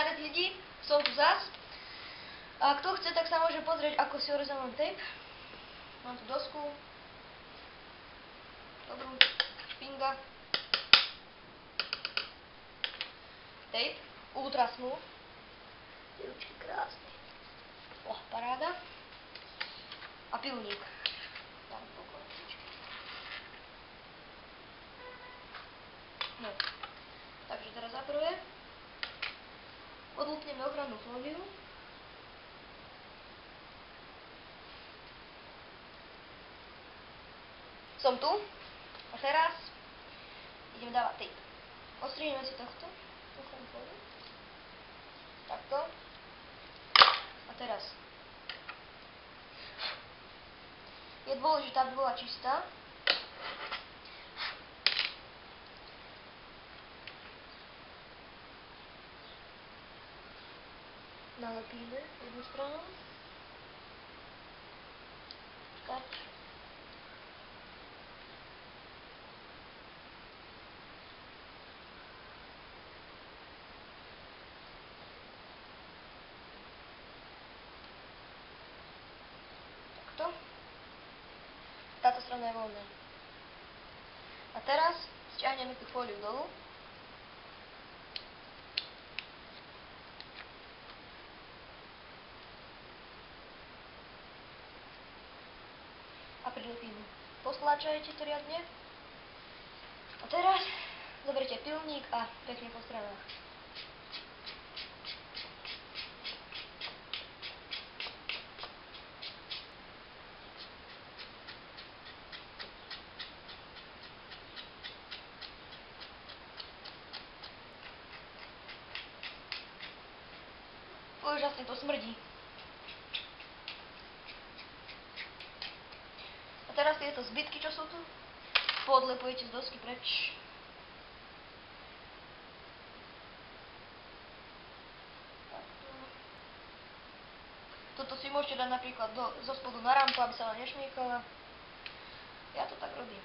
Planet ľudí, som tu zas. A kto chce, tak sa môže pozrieť, ako si orezávam tape. Mám tu dosku. Dobrú. Špinga. Tape. Ultra smooth. Tie ručky krásne. Paráda. A pilník. Tam pokojne ručky. No. Takže teraz za prvé odlúpneme ochrannú fóliu. Som tu. A teraz ideme dávať tape. Ostrihneme si tohto ochrannú fóliu. Takto. A teraz je dôležité, aby bola čistá. Nalepíme jednu stranu. Počkať. Takto. Táto strana je voľná. A teraz stiahneme tú fóliu dolu. A prilepíme. Postláčajte to riadne. A teraz zoberte pilník a pekne po stranách. Úžasne to smrdí. A teraz tieto zbytky, čo sú tu, podlepujete z dosky preč. Toto si môžete dať napríklad zo spodu na rampu, aby sa vám nešmýkala. Ja to tak robím.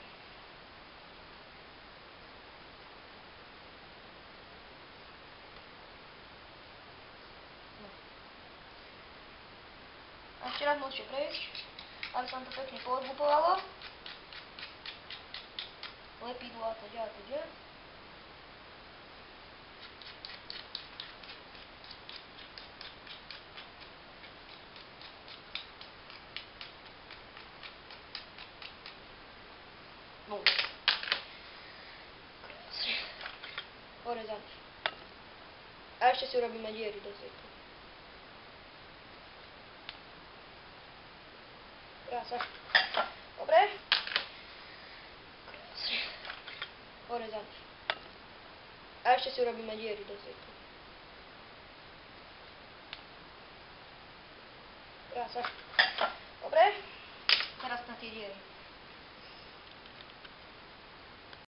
No. A ešte raz môžete prejsť, aby sa vám to pekne poodbupovalo. Lepidlo a teda a teda. No. Krásne. Orezané. A ešte si urobíme diery do zvyku. Krása. Dobre. Krásne. Orezané. A ešte si urobíme diery do zvyku. Krása. Dobre. Teraz na tie diery.